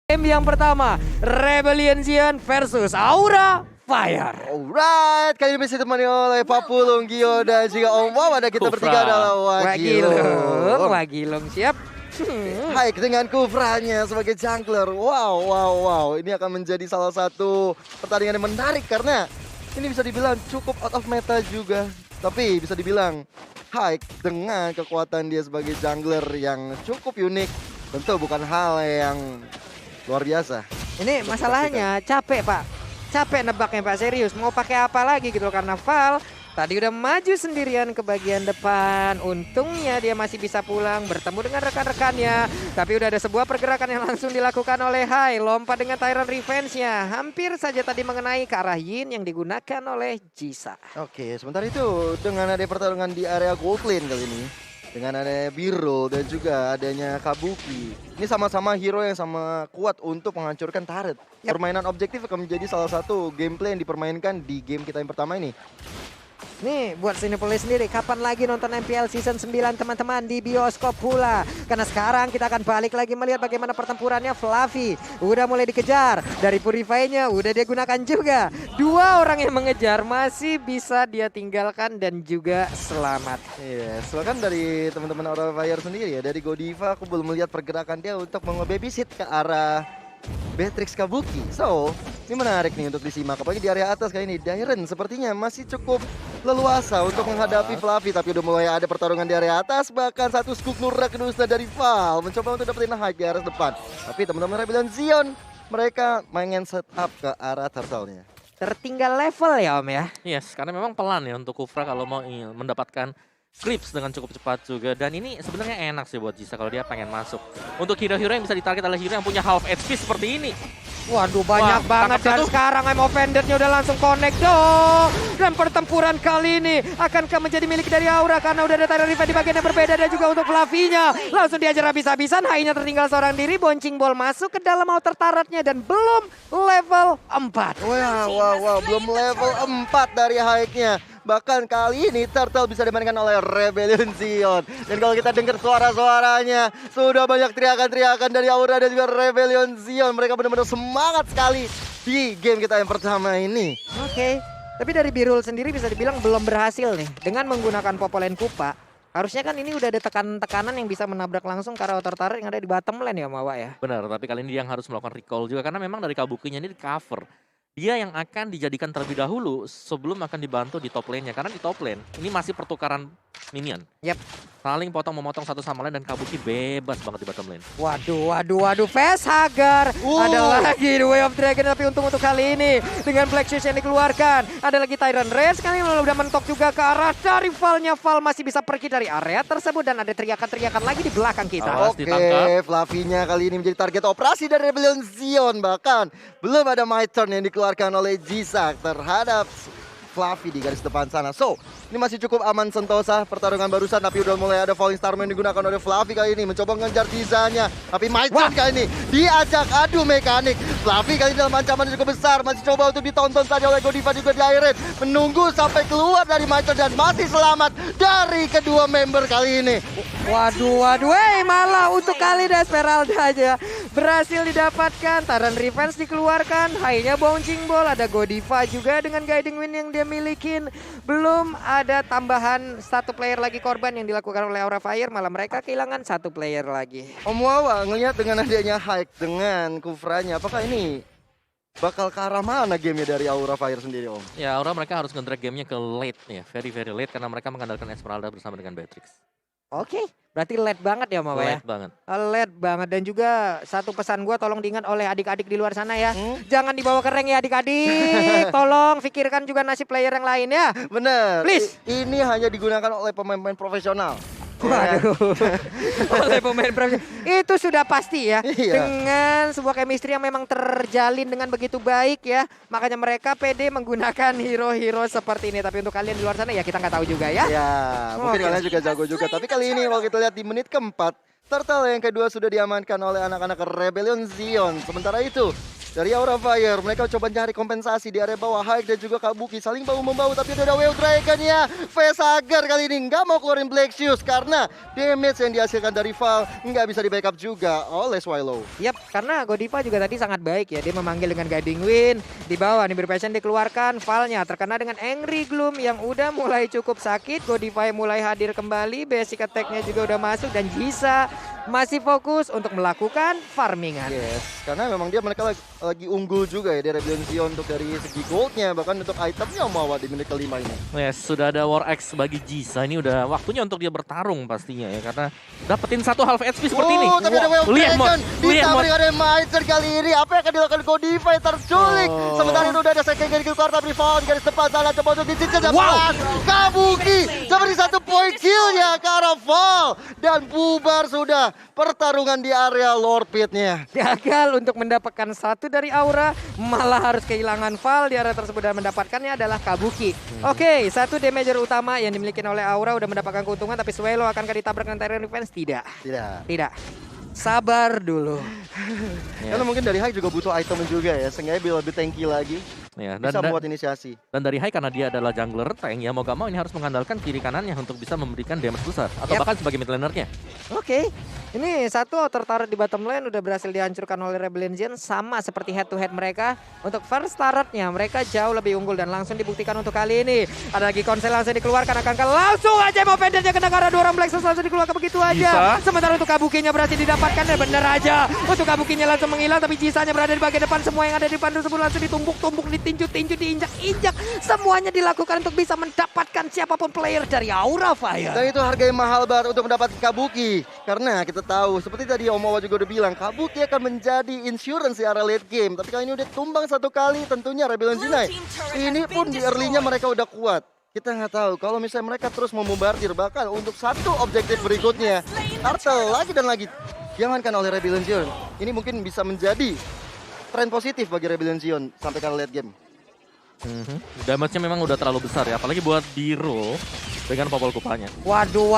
Game yang pertama, Rebellion Zion versus Aura Fire. Alright, kali ini masih ditemani oleh Papulung, Gio, dan juga Om Wawan. Dan kita bertiga adalah Wagilung. Wagilung siap. Haik dengan Kufranya sebagai jungler. Wow. Ini akan menjadi salah satu pertandingan yang menarik karena ini bisa dibilang cukup out of meta juga. Tapi bisa dibilang Haik dengan kekuatan dia sebagai jungler yang cukup unik. Tentu bukan hal yang luar biasa. Ini masalahnya capek Pak. Capek nebaknya Pak, serius. Mau pakai apa lagi gitu karena Val tadi udah maju sendirian ke bagian depan. Untungnya dia masih bisa pulang bertemu dengan rekan-rekannya. Tapi udah ada sebuah pergerakan yang langsung dilakukan oleh Hai. Lompat dengan Tyrant Revenge-nya. Hampir saja tadi mengenai ke arah Yin yang digunakan oleh Jisa. Oke, sementara itu dengan ada pertarungan di area gold lane kali ini. Dengan adanya Biro dan juga adanya Kabuki. Ini sama-sama hero yang sama kuat untuk menghancurkan turret. Permainan objektif akan menjadi salah satu gameplay yang dipermainkan di game kita yang pertama ini. Nih buat Cinepolis sendiri, kapan lagi nonton MPL Season 9 teman-teman di bioskop pula. Karena sekarang kita akan balik lagi melihat bagaimana pertempurannya. Fluffy udah mulai dikejar. Dari Purify-nya udah dia gunakan juga. Dua orang yang mengejar masih bisa dia tinggalkan dan juga selamat. Iya, soalnya kan dari teman-teman Aura Fire sendiri ya. Dari Godiva aku belum melihat pergerakan dia untuk babysit ke arah Beatrix Kabuki. So, ini menarik nih untuk disimak. Apalagi di area atas kali ini. Dairen sepertinya masih cukup leluasa untuk menghadapi Fluffy. Tapi udah mulai ada pertarungan di area atas. Bahkan satu scoop Nurra kedusna dari Val. Mencoba untuk dapetin high di area depan. Tapi teman-teman Rebellion Zion, mereka main setup ke arah turtle-nya. Tertinggal level ya Om ya. Yes, karena memang pelan ya untuk Kufra kalau mau mendapatkan creeps dengan cukup cepat juga. Dan ini sebenarnya enak sih buat Jisa kalau dia pengen masuk. Untuk hero-hero yang bisa ditarget oleh hero yang punya half HP seperti ini. Waduh banyak banget dan satu. sekarang I'm offended-nya udah langsung connect dong. Dan pertempuran kali ini akankah menjadi milik dari Aura karena udah ada Tyrant Revenge di bagian yang berbeda dan juga untuk Fluffy-nya. Langsung diajar habis-habisan, Hai-nya tertinggal seorang diri, boncing ball masuk ke dalam outer turret-nya dan belum level 4. Wow, belum level 4 dari high-nya. Bahkan kali ini Turtle bisa dimainkan oleh Rebellion Zion. Dan kalau kita dengar suara-suaranya, sudah banyak teriakan-teriakan dari Aura dan juga Rebellion Zion. Mereka benar-benar semangat sekali di game kita yang pertama ini. Oke, tapi dari Birul sendiri bisa dibilang belum berhasil nih. Dengan menggunakan Popolen Pupa, harusnya kan ini udah ada tekanan yang bisa menabrak langsung ke arah outer turret yang ada di bottom lane ya Mawa ya. Benar, tapi kali ini dia yang harus melakukan recall juga. Karena memang dari Kabukinya ini di cover. Dia yang akan dijadikan terlebih dahulu sebelum akan dibantu di top lane-nya. Karena di top lane ini masih pertukaran minion. Yap. Saling memotong satu sama lain dan Kabuki bebas banget di bottom lane. Waduh. Facehugger. Ada lagi The Way of Dragon tapi untung untuk kali ini. Dengan Black Shoes yang dikeluarkan. Ada lagi Tyrant Rage. Kali ini udah mentok juga ke arah dari Val-nya. Val masih bisa pergi dari area tersebut. Dan ada teriakan-teriakan lagi di belakang kita. Oke, Fluffy-nya kali ini menjadi target operasi dari Rebellion Zion. Bahkan belum ada My Turn yang dikeluarkan oleh Jisa terhadap Fluffy di garis depan sana. So, ini masih cukup aman sentosa pertarungan barusan. Tapi udah mulai ada Falling Starman yang digunakan oleh Fluffy kali ini. Mencoba mengejar Jisa-nya. Tapi My Turn kali ini diajak adu mekanik. Fluffy kali ini dalam ancaman yang cukup besar. Masih coba untuk ditonton saja oleh Godiva juga di Iron. Menunggu sampai keluar dari My Turn dan masih selamat dari kedua member kali ini. Waduh, malah untuk kali ini Esmeralda aja berhasil didapatkan. Tyrant Revenge dikeluarkan, Hai-nya bouncing ball, ada Godiva juga dengan guiding wind yang dia milikin. Belum ada tambahan satu player lagi korban yang dilakukan oleh Aura Fire, malah mereka kehilangan satu player lagi. Om Wawa ngelihat dengan adanya Hike dengan Kufranya, apakah ini bakal ke arah mana gamenya dari Aura Fire sendiri Om? Ya, Aura mereka harus nge-drag gamenya ke late ya, very late karena mereka mengandalkan Esmeralda bersama dengan Beatrix. Oke, berarti late banget ya Mama ya? Late banget. Late banget dan juga satu pesan gue tolong diingat oleh adik-adik di luar sana ya. Jangan dibawa ke rank ya adik-adik. Tolong pikirkan juga nasib player yang lain ya. Bener. Please. Ini hanya digunakan oleh pemain-pemain profesional. Waduh, oleh pemain profesional. Itu sudah pasti ya. Iya. Dengan sebuah chemistry yang memang terjalin dengan begitu baik ya. Makanya mereka pede menggunakan hero-hero seperti ini. Tapi untuk kalian di luar sana ya kita nggak tahu juga ya. Ya, mungkin Oke. kalian juga jago juga. Tapi kali ini kalau kita lihat di menit keempat, Turtle yang kedua sudah diamankan oleh anak-anak Rebellion Zion. Sementara itu, dari Aura Fire. Mereka coba cari kompensasi di area bawah. Haik dan juga Kabuki saling bahu-membahu, tapi udah ada Wave Dragon ya. Facehager kali ini nggak mau keluarin Black Shoes karena damage yang dihasilkan dari Val nggak bisa di backup juga oleh Swallow. Yap, karena Godiva juga tadi sangat baik ya. Dia memanggil dengan Guiding Wind. Di bawah Nimble Passion dikeluarkan. Valnya terkena dengan Angry Gloom yang udah mulai cukup sakit. Godiva mulai hadir kembali. Basic attack-nya juga udah masuk. Dan Jisa masih fokus untuk melakukan farmingan. Yes, karena memang mereka lagi unggul juga ya dari Rebellion Zion untuk dari segi goldnya, bahkan untuk itemnya Omawa di menit kelima ini. Yes, sudah ada War X bagi Jisa. Ini udah waktunya untuk dia bertarung pastinya ya, karena dapetin satu half HP seperti ini. Tapi ada Wave Lihat mod, Dragon lihat mod. ditambah dengan Maester kali ini. Apa yang akan dilakukan Godiva yang terculik? Sementara itu udah ada second dari keluar, tapi Val di garis depan sana coba untuk dicicil dan Kabuki seperti 1 point kill-nya ke arah Val. Dan bubar sudah pertarungan di area Lord Pit-nya. Gagal untuk mendapatkan satu dari Aura, malah harus kehilangan Val di area tersebut dan mendapatkannya adalah Kabuki. Oke, satu damager utama yang dimiliki oleh Aura udah mendapatkan keuntungan, tapi Swallow akankah ditabrak dengan Tyrant Defense? Tidak. Sabar dulu. Karena mungkin dari Haik juga butuh item juga ya, seenggaknya biar lebih tanky lagi. Ya, Bisa buat inisiasi. Dan dari Hai karena dia adalah jungler tank ya mau gak mau ini harus mengandalkan kiri kanannya untuk bisa memberikan damage besar atau bahkan sebagai mid lanernya. Oke, ini satu tertarik di bottom lane udah berhasil dihancurkan oleh Rebellion Zion, sama seperti head to head mereka. Untuk first turretnya mereka jauh lebih unggul dan langsung dibuktikan untuk kali ini. Ada lagi konsel langsung dikeluarkan, akankah langsung aja mau pendernya kena karena 2 orang Black Source langsung dikeluarkan begitu aja. Sementara untuk Kabukinya berhasil didapatkan dan bener aja. Untuk Kabukinya langsung menghilang, tapi Jisanya berada di bagian depan. Semua yang ada di depan tersebut langsung ditumbuk-tumbuk, ditinju-tinju, diinjak-injak. Semuanya dilakukan untuk bisa mendapatkan siapapun player dari Aura Fire. Dan itu harga yang mahal banget untuk mendapatkan Kabuki. Karena kita tahu, seperti tadi Omawa juga udah bilang, Kabuki akan menjadi insurance di area late game. Tapi kali ini udah tumbang 1 kali, tentunya Rebellion Zion. Ini pun di early-nya mereka udah kuat. Kita nggak tahu kalau misalnya mereka terus memombardir, bahkan untuk satu objektif berikutnya, Turtle lagi dan lagi diamankan oleh Rebellion Zion. Ini mungkin bisa menjadi tren positif bagi Rebellion Zion sampai ke late game. Damage-nya memang udah terlalu besar ya, apalagi buat Biro dengan popol kupanya. Waduh.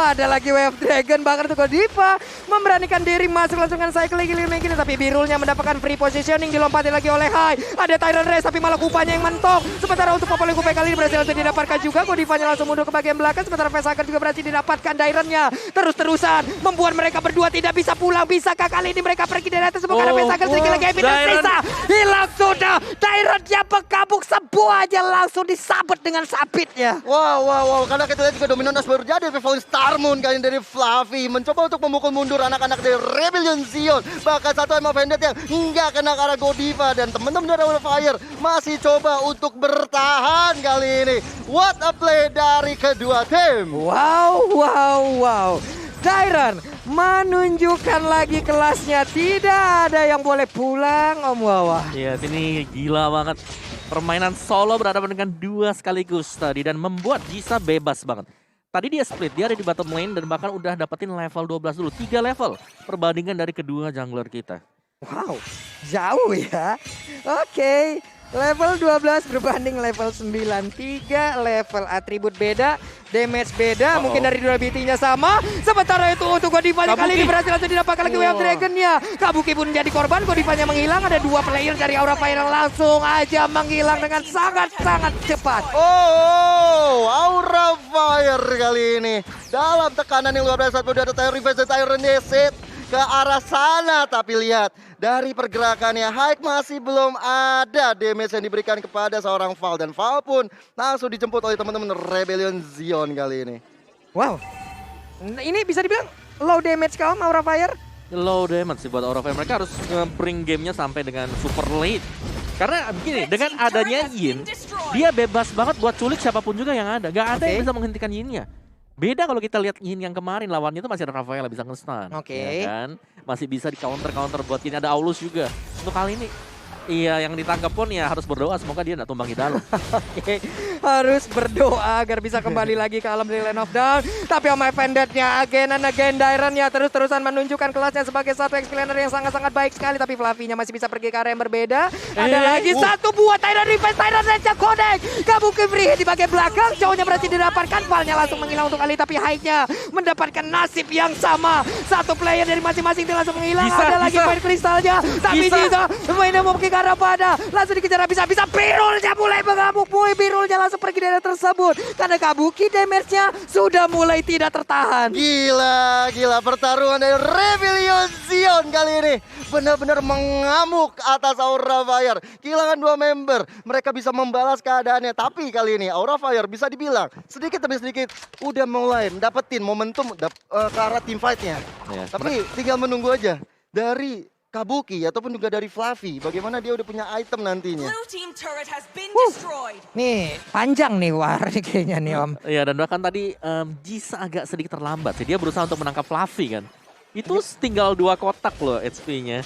Ada lagi Wave Dragon, bahkan untuk Godiva memberanikan diri masuk langsung dengan cycling gini. Tapi Birulnya mendapatkan free positioning, dilompati lagi oleh Hai. Ada Tyrant Race, tapi malah kupanya yang mentok. Sementara untuk popol kupa kali ini berhasil langsung didapatkan juga. Godivanya langsung mundur ke bagian belakang. Sementara Facehager juga berhasil didapatkan Tyrant-nya. Terus-terusan membuat mereka berdua tidak bisa pulang. Bisakah kali ini mereka pergi dari atas? Karena Facehager sedikit lagi evidence sisa. Hilang sudah. Tyrant-nya bekabuk, sebuah aja langsung disabet dengan sabitnya. Wow, karena kita lihat juga Dominant baru jadi Fallen Star Moon kali ini dari Fluffy mencoba untuk memukul mundur anak-anak dari Rebellion Zion. Bahkan satu MF Vendetta yang nggak kena ke arah Godiva, dan teman-teman dari Aura Fire masih coba untuk bertahan kali ini. What a play dari kedua tim. Wow. Tyrant menunjukkan lagi kelasnya, tidak ada yang boleh pulang Om Wawa. Iya, ini gila banget. Permainan solo berhadapan dengan 2 sekaligus tadi dan membuat Jisa bebas banget. Tadi dia split, dia ada di bottom lane dan bahkan udah dapetin level 12 dulu. 3 level perbandingan dari kedua jungler kita. Wow, jauh ya. Oke, level 12 berbanding level 9. 3 level atribut beda, damage beda, mungkin dari durability-nya sama. Sementara itu untuk Godivanya kali ini berhasil langsung didapatkan lagi Wave Dragon-nya. Kabuki pun jadi korban, Godivanya menghilang. Ada 2 player dari Aura Fire yang langsung aja menghilang dengan sangat-sangat cepat. Aura Fire kali ini dalam tekanan yang luar biasa. Udah ada Tyrant Revenge dan Tyrant Deset ke arah sana, tapi lihat dari pergerakannya Haik masih belum ada damage yang diberikan kepada seorang Val, dan Val pun langsung dijemput oleh teman-teman Rebellion Zion kali ini. Wow, ini bisa dibilang low damage kaum Aura Fire. Low damage sih buat Aura Fire. Mereka harus bring gamenya sampai dengan super late. Karena begini, dengan adanya Yin, dia bebas banget buat culik siapapun juga yang ada. Gak ada yang bisa menghentikan Yin-nya. Beda kalau kita lihat Yin yang kemarin, lawannya itu masih ada Rafael yang bisa nge-stun. Ya kan? Masih bisa di counter buat Yin, ada Aulus juga. Untuk kali ini Iya, yang ditangkap pun ya harus berdoa semoga dia nggak tumbang di dalam. Oke, harus berdoa agar bisa kembali lagi ke alam dari Land of Dawn. Tapi Omai Vendetnya again and again, Dairon-nya terus-terusan menunjukkan kelasnya sebagai satu explainer yang sangat-sangat baik sekali. Tapi Fluffy-nya masih bisa pergi ke area yang berbeda. Ada lagi satu buat Tyrant Defense, Tyrant Red-nya connect. Kabuki free hit di bagian belakang, jauhnya berhasil didapatkan. Valnya langsung menghilang untuk Ali, tapi Hyde-nya mendapatkan nasib yang sama. Satu player dari masing-masing itu langsung menghilang. Bisa, Ada lagi bisa. poin kristalnya, tapi Bisa. Jizo mainnya mau pergi ke arah pada. Langsung dikejar habis-habisan. Birulnya mulai mengamuk. Birulnya langsung pergi dari tersebut. Karena Kabuki damage-nya sudah mulai tidak tertahan. Gila pertarungan dari Rebellion Zion kali ini. Benar-benar mengamuk atas Aura Fire. Kehilangan 2 member. Mereka bisa membalas keadaannya. Tapi kali ini Aura Fire bisa dibilang sedikit demi sedikit udah mulai dapetin momentum ke arah team fight-nya. Ya, Tapi tinggal menunggu aja dari Kabuki ataupun juga dari Fluffy. Bagaimana dia udah punya item nantinya. Blue team turret has been destroyed. Nih, panjang nih war kayaknya nih Om. Iya, dan bahkan tadi Jisa agak sedikit terlambat sih. Dia berusaha untuk menangkap Fluffy kan. Itu tinggal 2 kotak loh HP-nya.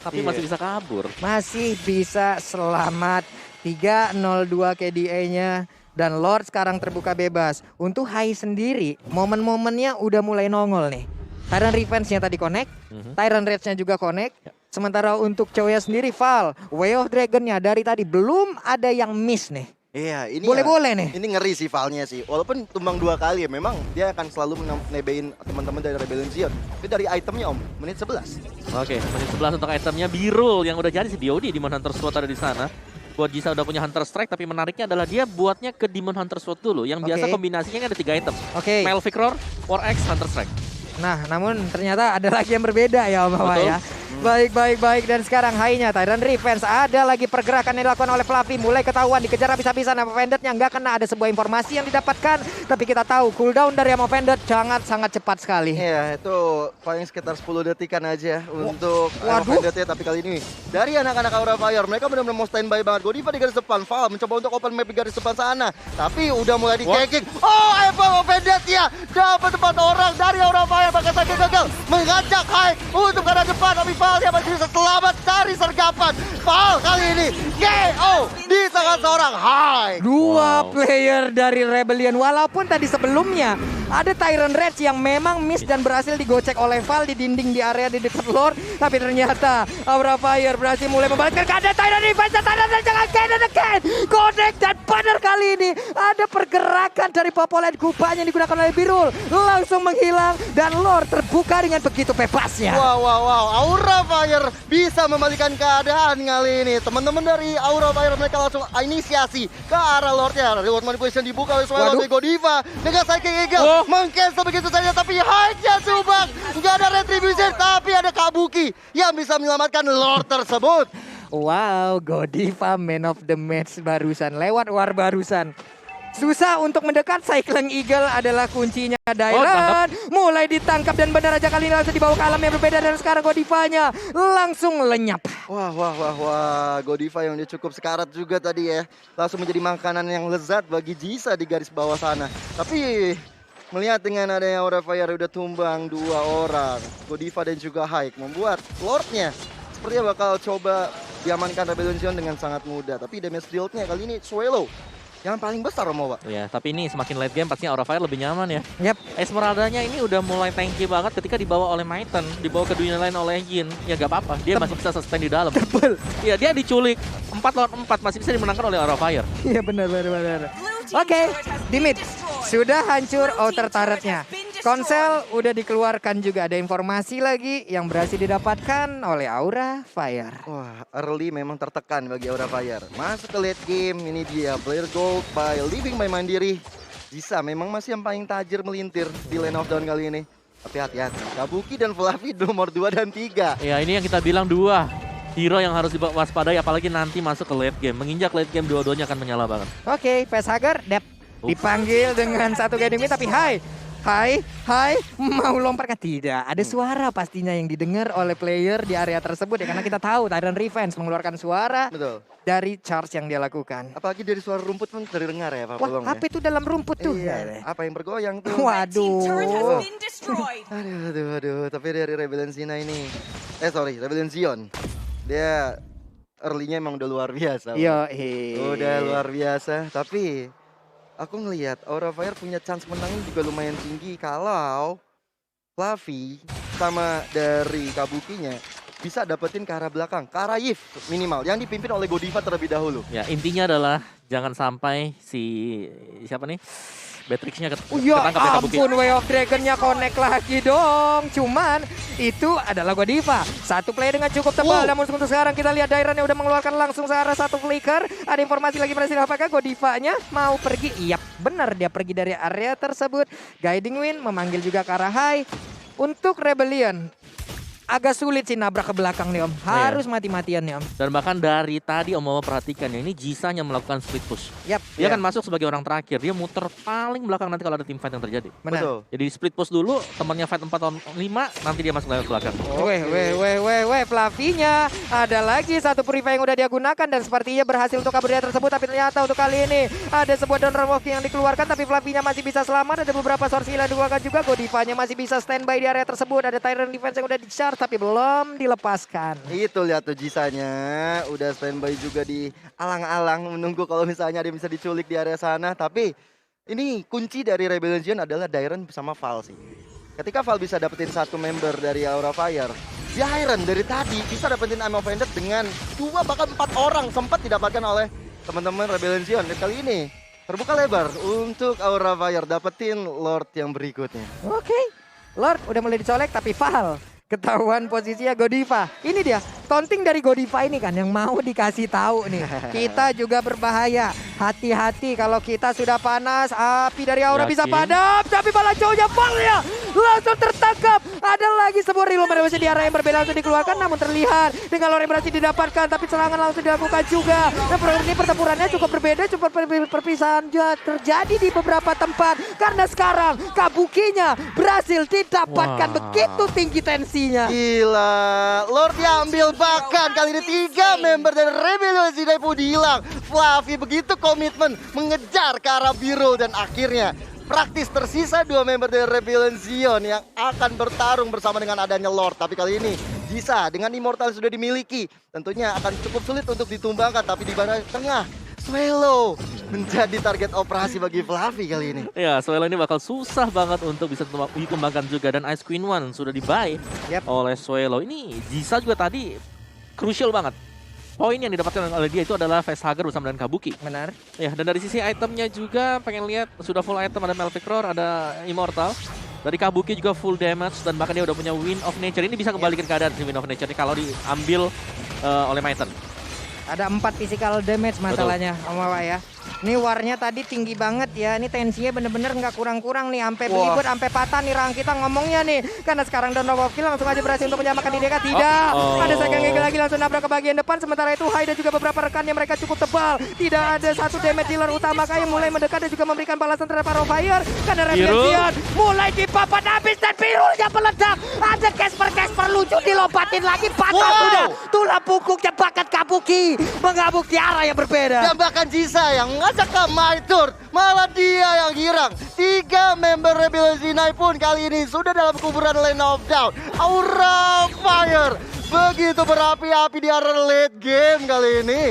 Tapi Iya. masih bisa kabur. Masih bisa selamat. 302 KDA-nya. Dan Lord sekarang terbuka bebas. Untuk Hai sendiri, momen-momennya udah mulai nongol nih. Tyrant Revenge-nya tadi connect, Tyrant Rage-nya juga connect. Sementara untuk Choya sendiri, Val, Way of Dragon-nya dari tadi belum ada yang miss nih. Iya, ini Boleh-boleh nih. Ini ngeri sih Valnya sih. Walaupun tumbang 2 kali ya, memang dia akan selalu nebein teman-teman dari Rebellion Zion. Tapi dari itemnya Om, menit 11. Oke, menit 11 untuk itemnya Birul yang udah jadi si BOD Demon Hunter Sword ada di sana. Buat Jisa udah punya Hunter Strike, tapi menariknya adalah dia buatnya ke Demon Hunter Sword dulu. Yang biasa Oke. kombinasinya kan ada 3 item. Oke. Malefic Roar, War X, Hunter Strike. Nah, namun ternyata ada lagi yang berbeda ya Om Hawa Betul. ya. Baik. Dan sekarang Hai-nya Tyrant Revenge. Ada lagi pergerakan yang dilakukan oleh Fluffy. Mulai ketahuan, dikejar habis-habisan sama Vendetnya. Nggak kena, ada sebuah informasi yang didapatkan. Tapi kita tahu cooldown dari Amo Vendet sangat cepat sekali. Iya, itu paling sekitar 10 detikan aja untuk Waduh. Vendetta. Tapi kali ini dari anak-anak Aura Fire, mereka benar-benar mau standby banget. Godiva di garis depan, Val mencoba untuk open map di garis depan sana. Tapi udah mulai di kicking. Oh, Amo Vendetta dapat 4 orang dari Aura Fire. Bahkan saja gagal mengajak Hai untuk ke arah depan. Tapi Val dia masih bisa selamat dari sergapan. Val kali ini KO di tangan seorang Hai. Dua Wow. player dari Rebellion. Walaupun tadi sebelumnya ada Tyrant Rage yang memang miss dan berhasil digocek oleh Val di dinding di area di dekat Lord. Tapi ternyata Aura Fire berhasil mulai membalikkan keadaan. Tyrant Revenge, Tyrant Rage again and again. Connect dan benar kali ini ada pergerakan dari Popolet Gubanya yang digunakan oleh Birul. Langsung menghilang dan Lord terbuka dengan begitu bebasnya. Wow. Aura Fire bisa membalikan keadaan kali ini. Teman-teman dari Aura Fire mereka langsung inisiasi ke arah Lordnya. Reward manipulation dibuka oleh Swallow Waduh. Godiva dengan Psychic Eagle. Oh. Meng-cancel begitu saja, tapi Hyde-nya subak. Nggak ada retribution, tapi ada Kabuki yang bisa menyelamatkan Lord tersebut. Wow, Godiva man of the match barusan. Lewat war barusan. Susah untuk mendekat, Cycling Eagle adalah kuncinya. Dairon mulai ditangkap dan benar aja kali ini langsung dibawa ke alam yang berbeda. Dan sekarang Godivanya langsung lenyap. Wah. Godiva yang udah cukup sekarat juga tadi ya. Langsung menjadi makanan yang lezat bagi Jisa di garis bawah sana. Tapi melihat dengan adanya Aura Fire udah tumbang 2 orang. Godiva dan juga Haik membuat Lordnya sepertinya bakal coba diamankan Rebellion Zion dengan sangat mudah. Tapi damage deal-nya kali ini Swallow yang paling besar Romo, Pak. Ya, tapi ini semakin late game pastinya Aura Fire lebih nyaman ya. Yap. Esmeralda-nya ini udah mulai tanky banget ketika dibawa oleh Maiten, dibawa ke dunia lain oleh Yin. Ya gak apa-apa, dia masih bisa sustain di dalam. Iya, dia diculik 4 lawan 4 masih bisa dimenangkan oleh Aura Fire. Iya benar. Oke, di mid sudah hancur outer turretnya. Konsel udah dikeluarkan juga, ada informasi lagi yang berhasil didapatkan oleh Aura Fire. Wah, early memang tertekan bagi Aura Fire. Masuk ke late game, ini dia player gold by Living by Mandiri. Jisa memang masih yang paling tajir melintir di Land of Dawn kali ini. Tapi hati-hati, Kabuki dan Fluffy nomor 2 dan 3. Ya, ini yang kita bilang 2 hero yang harus diwaspadai apalagi nanti masuk ke late game. Menginjak late game dua-duanya akan menyala banget. Oke, Facehugger dipanggil dengan satu enemy tapi Hai, mau lompat kan? Tidak, ada suara pastinya yang didengar oleh player di area tersebut ya. Karena kita tahu Tyrant Revenge mengeluarkan suara Betul. dari charge yang dia lakukan. Apalagi dari suara rumput pun terdengar ya Pak Wah, Polong, HP itu dalam rumput tuh. Iya, apa yang bergoyang tuh? Team turret has Waduh. been destroyed. Aduh, tapi dari Rebellion Zina ini, Rebellion Zion, dia early-nya emang udah luar biasa. Yo, Udah luar biasa, tapi aku ngelihat Aura Fire punya chance menangnya juga lumayan tinggi kalau Fluffy sama dari Kabukinya bisa dapetin ke arah belakang, ke arah Yif minimal yang dipimpin oleh Godiva terlebih dahulu. Ya intinya adalah jangan sampai si siapa nih Beatrix-nya Ya ketangkap ya Kabuki. ampun, Way of Dragon-nya connect lagi dong. Cuman itu adalah Godiva. Satu play dengan cukup tebal. Namun untuk sekarang kita lihat Dairon yang udah mengeluarkan langsung searah satu flicker. Ada informasi lagi berhasil apakah Godivanya mau pergi? Iya benar, dia pergi dari area tersebut. Guiding Wind memanggil juga ke arah high. Untuk Rebellion agak sulit sih nabrak ke belakang nih Om. Harus mati-matian nih Om. Dan bahkan dari tadi Om Mama perhatikan ya, ini Jisanya melakukan split push. Yap, Dia kan masuk sebagai orang terakhir, dia muter paling belakang nanti kalau ada tim fight yang terjadi. benar. Betul. Jadi split push dulu, temannya fight 4 on 5, nanti dia masuk lewat belakang. Weh, Flavinya. Ada lagi satu purify yang udah dia gunakan dan sepertinya berhasil untuk kabur dari tersebut. Tapi ternyata untuk kali ini ada sebuah down walking yang dikeluarkan, tapi Flavinya masih bisa selamat. Ada beberapa source heal yang dikeluarkan juga. Godivanya masih bisa standby di area tersebut. Ada Tyrant defense yang udah di-charge tapi belum dilepaskan. Itu lihat tuh Jisanya udah standby juga di alang-alang menunggu kalau misalnya dia bisa diculik di area sana. Tapi ini kunci dari Rebellion adalah Dairon bersama Val sih. Ketika Val bisa dapetin satu member dari Aura Fire, Dairon dari tadi bisa dapetin I'm Offended dengan 2 bahkan 4 orang sempat didapatkan oleh teman-teman Rebellion. Dan kali ini terbuka lebar untuk Aura Fire dapetin Lord yang berikutnya. Oke, Lord udah mulai dicolek tapi Val ketahuan posisinya Godiva. Ini dia taunting dari Godiva ini kan yang mau dikasih tahu nih. Kita juga berbahaya. Hati-hati kalau kita sudah panas, api dari Aura bisa padam. Tapi bala jauhnya Valnya langsung tertangkap. Ada lagi sebuah reload di arah yang berbeda langsung dikeluarkan, namun terlihat dengan Lord yang berhasil didapatkan, tapi serangan langsung dilakukan juga. Dan ini pertempurannya cukup berbeda, cukup perpisahan terjadi di beberapa tempat karena sekarang Kabukinya berhasil didapatkan. Begitu tinggi tensinya. Gila, Lord diambil bahkan kali ini 3 member dari Rebellion Zinai pun hilang. Fluffy begitu komitmen mengejar ke arah biru dan akhirnya praktis tersisa 2 member dari Rebellion Zion yang akan bertarung bersama dengan adanya Lord. Tapi kali ini Jisa dengan Immortal sudah dimiliki tentunya akan cukup sulit untuk ditumbangkan, tapi di bagian tengah Swallow menjadi target operasi bagi Fluffy kali ini. Ya, Swallow ini bakal susah banget untuk bisa ditumbangkan juga. Dan Ice Queen One sudah dibuy oleh Swallow. Ini Jisa juga tadi crucial banget. Poin yang didapatkan oleh dia itu adalah facehugger bersama dengan Kabuki. Benar. Ya, dan dari sisi itemnya juga pengen lihat sudah full item, ada Melvic Roar, ada Immortal. Dari Kabuki juga full damage dan bahkan dia udah punya Wind of Nature. Ini bisa kembalikan keadaan si Wind of Nature ini kalau diambil oleh Maiten. Ada 4 physical damage masalahnya Om Wawa ya. Ini warnya tadi tinggi banget ya. Ini tensinya bener-bener nggak kurang-kurang nih. Sampai belibet, sampai patah nih rang kita ngomongnya nih. Karena sekarang down of kill langsung aja berhasil untuk menyamakan Hideka. Tidak. Ada second gigi lagi langsung nabrak ke bagian depan. Sementara itu Hai dan juga beberapa rekannya mereka cukup tebal. Tidak ada satu damage dealer utama kayak mulai mendekat dan juga memberikan balasan terhadap Aura Fire. Karena Rebellion mulai dipapan habis dan birunya meledak. Ada Casper lucu dilompatin lagi. Patah sudah. Tulang punggungnya bakat Kabuki. Menggabung di arah yang berbeda. Dan bahkan Jisa yang ngajak ke My Turn, malah dia yang girang. 3 member Rebellion Zinai pun kali ini sudah dalam kuburan Lane of Down. Aura Fire begitu berapi-api di arah late game kali ini.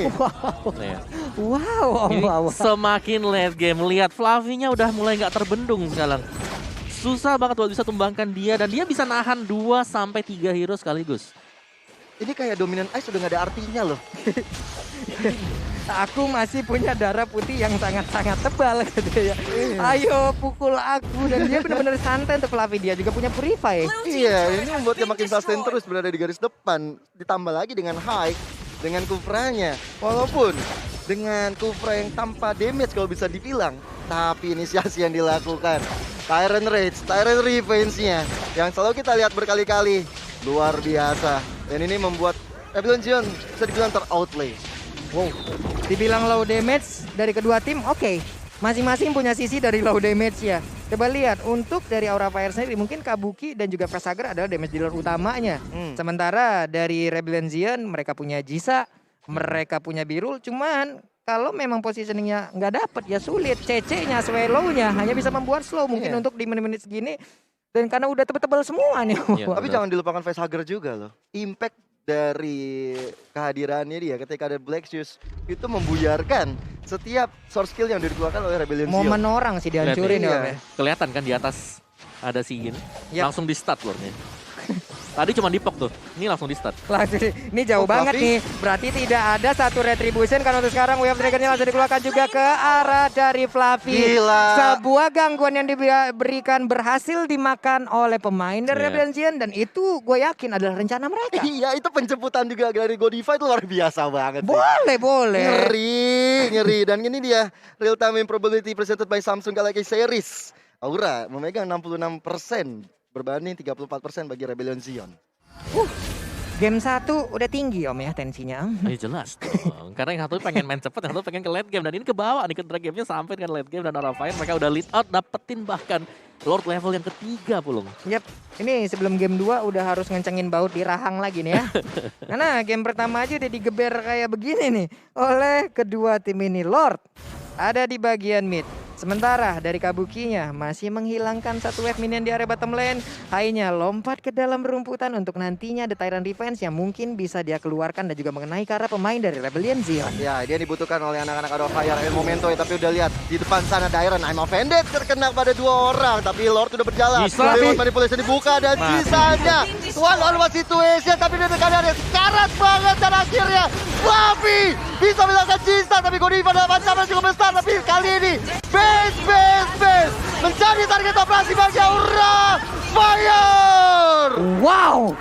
Wow. Ini semakin late game. Lihat Fluffy-nya udah mulai nggak terbendung sekarang. Susah banget buat bisa tumbangkan dia dan dia bisa nahan 2-3 hero sekaligus. Ini kayak dominan ice udah gak ada artinya loh. Aku masih punya darah putih yang sangat-sangat tebal gitu ya. Ayo pukul aku. Dan dia benar-benar santai untuk Fluffy. Dia juga punya purify. Iya, ini membuat dia makin sustain terus berada di garis depan. Ditambah lagi dengan high, dengan Kufranya. Walaupun dengan Kufra yang tanpa damage kalau bisa dibilang, tapi inisiasi yang dilakukan Tyrant Rage, Tyrant Revenge-nya yang selalu kita lihat berkali-kali, luar biasa. Dan ini membuat Rebellion Zion bisa dibilang ter-outlay. Wow, dibilang low damage dari kedua tim, oke. Masing-masing punya sisi dari low damage ya. Coba lihat, untuk dari Aura Fire sendiri, mungkin Kabuki dan juga Facehugger adalah damage dealer utamanya. Sementara dari Rebellion Zion, mereka punya Jisa, mereka punya Birul, cuman kalau memang positioningnya nggak dapet ya sulit. CC-nya, Swallow-nya hanya bisa membuat slow mungkin untuk di menit-menit segini. Dan karena udah tebel-tebel semua nih. Tapi jangan dilupakan Facehugger juga loh. Impact dari kehadirannya dia ketika ada Black Shoes itu membuyarkan setiap source skill yang dikeluarkan oleh Rebellion Zion. Momen orang sih dihancurin Lihat, ya. iya. Om, ya. Kelihatan kan di atas ada si Yin. Yap. Langsung di start lordnya. Tadi cuma dipok tuh. Ini langsung di start. Langsung ini jauh Oh, banget Fluffy. nih. Berarti tidak ada satu retribution karena untuk sekarang Wave Dragon-nya langsung dikeluarkan juga ke arah dari Fluffy. Gila. Sebuah gangguan yang diberikan berhasil dimakan oleh pemain dari Iya. Rebellion Zion dan itu gue yakin adalah rencana mereka. Iya, itu penjemputan juga dari Godify itu luar biasa banget sih. Boleh. Ngeri. Dan ini dia real time probability presented by Samsung Galaxy Series. Aura memegang 66% berbanding 34% bagi Rebellion Zion. Game 1 udah tinggi Om ya tensinya. Jelas dong. Karena yang satu pengen main cepet, yang satu pengen ke late game. Dan ini kebawa nih ke drag game-nya sampai dengan late game. Dan Aura Fire mereka udah lead out, dapetin bahkan Lord level yang ketiga Pulung. Yap, ini sebelum game 2 udah harus ngencengin baut di rahang lagi nih ya. Karena game pertama aja udah digeber kayak begini nih oleh kedua tim ini. Lord ada di bagian mid. Sementara dari Kabukinya masih menghilangkan satu wave minion di area bottom lane. Hainya lompat ke dalam rumputan untuk nantinya ada Tyrant Defense yang mungkin bisa dia keluarkan dan juga mengenai ke arah pemain dari Rebellion Zion. Ya, dia dibutuhkan oleh anak-anak Aura Fire El Momento ya, tapi udah lihat di depan sana Dairon I'm offended terkena pada dua orang, tapi Lord udah berjalan. Jisa. Remote manipulation dibuka dan Mati. sisanya one on one situation, tapi dia keadaan yang sekarat banget dan akhirnya Fluffy bisa melakukan Jisa, tapi Godiva dalam ancaman cukup besar, tapi kali ini base menjadi target operasi bagi Aura Fire. Wow.